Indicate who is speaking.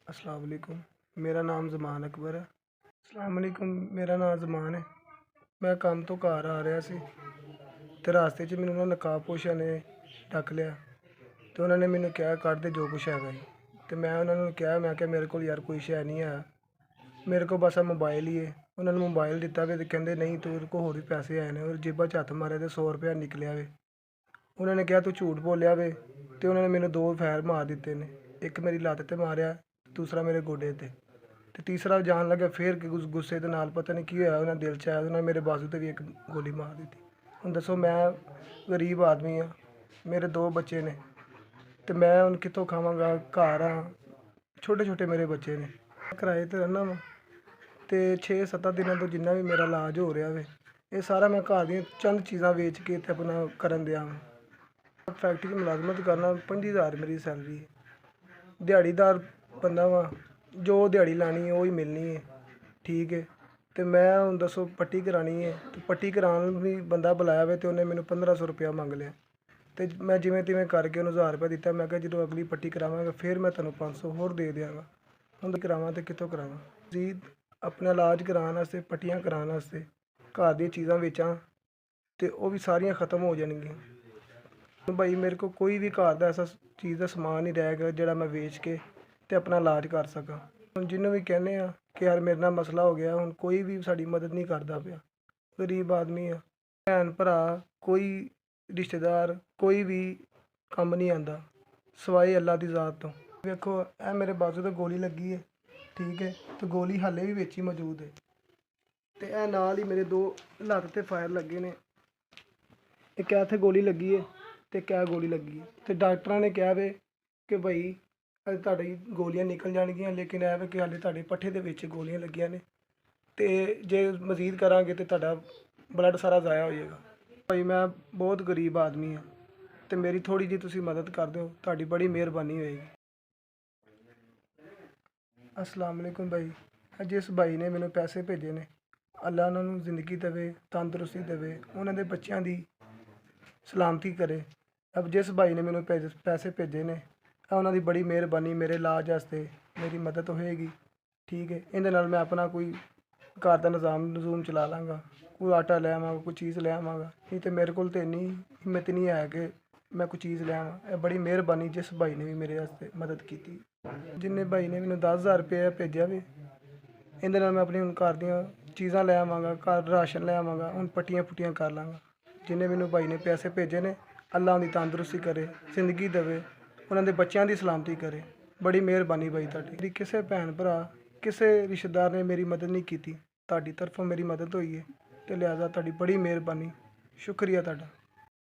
Speaker 1: अस्सलाम वालेकुम। मेरा नाम ज़मान अकबर है। अस्सलाम वालेकुम। मेरा नाम ज़मान है। मैं ਕੰਮ ਤੋਂ ਘਰ ਆ ਰਿਹਾ ਸੀ ਤੇ ਰਾਸਤੇ 'ਚ ਮੈਨੂੰ ਨਾ ਨਕਾਬਪੋਸ਼ਾਂ ਨੇ ਢੱਕ ਲਿਆ ਤੇ ਉਹਨਾਂ ਨੇ ਮੈਨੂੰ ਕਿਹਾ ਕੱਢ ਦੇ ਜੋ ਕੁਛ ਹੈਗਾ ਜੀ। ਤੇ ਮੈਂ ਉਹਨਾਂ ਨੂੰ ਕਿਹਾ, ਮੈਂ ਕਿਹਾ ਮੇਰੇ ਕੋਲ ਯਾਰ ਕੋਈ ਸ਼ੈ ਨਹੀਂ ਹੈ, ਮੇਰੇ ਕੋਲ ਬਸ ਆ ਮੋਬਾਈਲ ਹੀ ਹੈ। ਉਹਨਾਂ ਨੂੰ ਮੋਬਾਈਲ ਦਿੱਤਾ ਵੇ ਤੇ ਕਹਿੰਦੇ ਨਹੀਂ ਤੇਰੇ ਕੋਲ ਹੋਰ ਵੀ ਪੈਸੇ ਆਏ ਨੇ, ਔਰ ਜੇਬਾਂ 'ਚ ਹੱਥ ਮਾਰਿਆ ਤੇ 100 ਰੁਪਇਆ ਨਿਕਲਿਆ ਵੇ। ਉਹਨਾਂ ਨੇ ਕਿਹਾ ਤੂੰ ਝੂਠ ਬੋਲਿਆ ਵੇ ਤੇ ਉਹਨਾਂ ਨੇ ਮੈਨੂੰ ਦੋ ਫੈਰ ਮਾਰ ਦਿੱਤੇ ਨੇ, ਇੱਕ ਮੇਰੀ ਲੱਤ ਤੇ ਮਾਰਿਆ, ਦੂਸਰਾ ਮੇਰੇ ਗੋਡੇ ਤੇ ਤੀਸਰਾ ਜਾਣ ਲੱਗਾ ਫਿਰ ਗੁੱਸੇ ਦੇ ਨਾਲ ਪਤਾ ਨਹੀਂ ਕੀ ਹੋਇਆ, ਉਹਨਾਂ ਦਿਲ 'ਚ ਆਇਆ, ਉਹਨਾਂ ਨੇ ਮੇਰੇ ਬਾਜ਼ੂ ਤੇ ਵੀ ਇੱਕ ਗੋਲੀ ਮਾਰ ਦਿੱਤੀ। ਹੁਣ ਦੱਸੋ, ਮੈਂ ਗਰੀਬ ਆਦਮੀ ਆ, ਮੇਰੇ ਦੋ ਬੱਚੇ ਨੇ ਤੇ ਮੈਂ ਹੁਣ ਕਿੱਥੋਂ ਖਾਵਾਂਗਾ? ਘਰ ਆ, ਛੋਟੇ ਛੋਟੇ ਮੇਰੇ ਬੱਚੇ ਨੇ, ਕਿਰਾਏ ਤੇ ਰਹਿਣਾ ਵਾ ਤੇ 6-7 ਦਿਨਾਂ ਤੋਂ ਜਿੰਨਾ ਵੀ ਮੇਰਾ ਇਲਾਜ ਹੋ ਰਿਹਾ ਵੇ, ਇਹ ਸਾਰਾ ਮੈਂ ਘਰ ਦੀਆਂ ਚੰਦ ਚੀਜ਼ਾਂ ਵੇਚ ਕੇ ਤੇ ਆਪਣਾ ਕਰਨ ਦਿਆਂ ਵਾਂ। ਫੈਕਟਰੀ 'ਚ ਮੁਲਾਜ਼ਮਤ ਕਰਨਾ, 25,000 ਮੇਰੀ ਸੈਲਰੀ ਹੈ। ਦਿਹਾੜੀਦਾਰ ਬੰਦਾ ਵਾ, ਜੋ ਦਿਹਾੜੀ ਲਾਣੀ ਹੈ ਉਹ ਹੀ ਮਿਲਣੀ ਹੈ, ਠੀਕ ਹੈ। ਤੇ ਮੈਂ ਹੁਣ ਦੱਸੋ ਪੱਟੀ ਕਰਾਉਣੀ ਹੈ ਤੇ ਪੱਟੀ ਕਰਾਉਣ ਵੀ ਬੰਦਾ ਬੁਲਾਇਆ ਵੇ ਤੇ ਉਹਨੇ ਮੈਨੂੰ 1500 ਰੁਪਇਆ ਮੰਗ ਲਿਆ ਤੇ ਮੈਂ ਜਿਵੇਂ ਤਿਵੇਂ ਕਰਕੇ ਉਹਨੂੰ 1000 ਰੁਪਇਆ ਦਿੱਤਾ। ਮੈਂ ਕਿਹਾ ਜਦੋਂ ਅਗਲੀ ਪੱਟੀ ਕਰਾਵਾਂਗਾ ਫਿਰ ਮੈਂ ਤੁਹਾਨੂੰ 500 ਹੋਰ ਦੇ ਦਿਆਂਗਾ। ਹੁਣ ਕਰਾਵਾਂ ਤੇ ਕਿੱਥੋਂ ਕਰਾਵਾਂ ਜੀ? ਆਪਣਾ ਇਲਾਜ ਕਰਾਉਣ ਵਾਸਤੇ, ਪੱਟੀਆਂ ਕਰਾਉਣ ਵਾਸਤੇ ਘਰ ਦੀਆਂ ਚੀਜ਼ਾਂ ਵੇਚਾਂ ਤੇ ਉਹ ਵੀ ਸਾਰੀਆਂ ਖ਼ਤਮ ਹੋ ਜਾਣਗੀਆਂ। ਭਾਈ ਮੇਰੇ ਕੋਲ ਕੋਈ ਵੀ ਘਰ ਦਾ ਐਸਾ ਚੀਜ਼ ਦਾ ਸਮਾਨ ਨਹੀਂ ਰਹਿ ਗਿਆ ਜਿਹੜਾ ਮੈਂ ਵੇਚ ਕੇ ਤੇ ਆਪਣਾ ਇਲਾਜ ਕਰ ਸਕਾਂ। ਹੁਣ ਜਿਹਨੂੰ ਵੀ ਕਹਿੰਦੇ ਆ ਕਿ ਯਾਰ ਮੇਰੇ ਨਾਲ ਮਸਲਾ ਹੋ ਗਿਆ, ਹੁਣ ਕੋਈ ਵੀ ਸਾਡੀ ਮਦਦ ਨਹੀਂ ਕਰਦਾ ਪਿਆ। ਗਰੀਬ ਆਦਮੀ ਆ, ਭੈਣ ਭਰਾ ਕੋਈ ਰਿਸ਼ਤੇਦਾਰ ਕੋਈ ਵੀ ਕੰਮ ਨਹੀਂ ਆਉਂਦਾ ਸਿਵਾਏ ਅੱਲਾ ਦੀ ਜ਼ਾਤ ਤੋਂ। ਵੇਖੋ ਇਹ ਮੇਰੇ ਬਾਜ਼ੂ ਤੇ ਗੋਲੀ ਲੱਗੀ ਹੈ, ਠੀਕ ਹੈ, ਤੇ ਗੋਲੀ ਹਾਲੇ ਵੀ ਵਿੱਚ ਹੀ ਮੌਜੂਦ ਹੈ ਤੇ ਇਹ ਨਾਲ ਹੀ ਮੇਰੇ ਦੋ ਲੱਤ ਤੇ ਫਾਇਰ ਲੱਗੇ ਨੇ। ਇੱਕ ਇੱਥੇ ਗੋਲੀ ਲੱਗੀ ਹੈ ਤੇ ਇੱਕ ਇਹ ਗੋਲੀ ਲੱਗੀ ਹੈ ਤੇ ਡਾਕਟਰਾਂ ਨੇ ਕਿਹਾ ਵੇ ਕਿ ਭਾਈ ਤੁਹਾਡੀ ਗੋਲੀਆਂ ਨਿਕਲ ਜਾਣਗੀਆਂ, ਲੇਕਿਨ ਇਹ ਵੇ ਕਿ ਹਾਲੇ ਤੁਹਾਡੇ ਪੱਠੇ ਦੇ ਵਿੱਚ ਗੋਲੀਆਂ ਲੱਗੀਆਂ ਨੇ ਤੇ ਜੇ ਮਜ਼ੀਦ ਕਰਾਂਗੇ ਤੇ ਤੁਹਾਡਾ ਬਲੱਡ ਸਾਰਾ ਜ਼ਾਇਆ ਹੋ ਜਾਏਗਾ। ਭਾਈ ਮੈਂ ਬਹੁਤ ਗਰੀਬ ਆਦਮੀ ਹਾਂ ਤੇ ਮੇਰੀ ਥੋੜ੍ਹੀ ਜਿਹੀ ਤੁਸੀਂ ਮਦਦ ਕਰ ਦਿਓ, ਤੁਹਾਡੀ ਬੜੀ ਮਿਹਰਬਾਨੀ ਹੋਏਗੀ। अस्सलाम वालेकुम भाई। जिस भाई ने ਮੈਨੂੰ ਪੈਸੇ ਭੇਜੇ ਨੇ, ਅੱਲਾ ਉਹਨਾਂ ਨੂੰ ਜ਼ਿੰਦਗੀ ਦੇਵੇ, ਤੰਦਰੁਸਤੀ ਦੇਵੇ, ਉਹਨਾਂ ਦੇ ਬੱਚਿਆਂ ਦੀ ਸਲਾਮਤੀ ਕਰੇ। ਅਬ ਜਿਸ ਭਾਈ ਨੇ ਮੈਨੂੰ ਪੈਸੇ ਭੇਜੇ ਨੇ, ਉਹਨਾਂ ਦੀ ਬੜੀ ਮਿਹਰਬਾਨੀ, ਮੇਰੇ ਇਲਾਜ ਵਾਸਤੇ ਮੇਰੀ ਮਦਦ ਹੋਏਗੀ, ਠੀਕ ਹੈ। ਇਹਦੇ ਨਾਲ ਮੈਂ ਆਪਣਾ ਕੋਈ ਘਰ ਦਾ ਨਜ਼ੂਮ ਚਲਾ ਲਾਂਗਾ, ਕੋਈ ਆਟਾ ਲੈ ਆਵਾਂਗਾ, ਕੋਈ ਚੀਜ਼ ਲੈ ਆਵਾਂਗਾ। ਨਹੀਂ ਤੇ ਮੇਰੇ ਕੋਲ ਤਾਂ ਇੰਨੀ ਹਿੰਮਤ ਨਹੀਂ ਹੈ ਕਿ ਮੈਂ ਕੋਈ ਚੀਜ਼ ਲੈ ਆਵਾਂ। ਇਹ ਬੜੀ ਮਿਹਰਬਾਨੀ ਜਿਸ ਭਾਈ ਨੇ ਵੀ ਮੇਰੇ ਵਾਸਤੇ ਮਦਦ ਕੀਤੀ। ਜਿੰਨੇ ਭਾਈ ਨੇ ਮੈਨੂੰ 10,000 ਰੁਪਇਆ ਭੇਜਿਆ ਵੇ, ਇਹਦੇ ਨਾਲ ਮੈਂ ਆਪਣੀ ਹੁਣ ਘਰ ਦੀਆਂ ਚੀਜ਼ਾਂ ਲੈ ਆਵਾਂਗਾ, ਘਰ ਰਾਸ਼ਨ ਲੈ ਆਵਾਂਗਾ, ਹੁਣ ਪੱਟੀਆਂ ਪੁੱਟੀਆਂ ਕਰ ਲਾਂਗਾ। ਜਿੰਨੇ ਮੈਨੂੰ ਭਾਈ ਨੇ ਪੈਸੇ ਭੇਜੇ ਨੇ, ਅੱਲਾ ਉਹਦੀ ਤੰਦਰੁਸਤੀ ਕਰੇ, ਜ਼ਿੰਦਗੀ ਦੇਵੇ, ਉਹਨਾਂ ਦੇ ਬੱਚਿਆਂ ਦੀ ਸਲਾਮਤੀ ਕਰੇ। ਬੜੀ ਮਿਹਰਬਾਨੀ ਭਾਈ ਤੁਹਾਡੀ। ਕਿਸੇ ਭੈਣ ਭਰਾ, ਕਿਸੇ ਰਿਸ਼ਤੇਦਾਰ ਨੇ ਮੇਰੀ ਮਦਦ ਨਹੀਂ ਕੀਤੀ, ਤੁਹਾਡੀ ਤਰਫੋਂ ਮੇਰੀ ਮਦਦ ਹੋਈ ਹੈ ਤੇ ਲਿਹਾਜ਼ਾ ਤੁਹਾਡੀ ਬੜੀ ਮਿਹਰਬਾਨੀ, ਸ਼ੁਕਰੀਆ ਤੁਹਾਡਾ।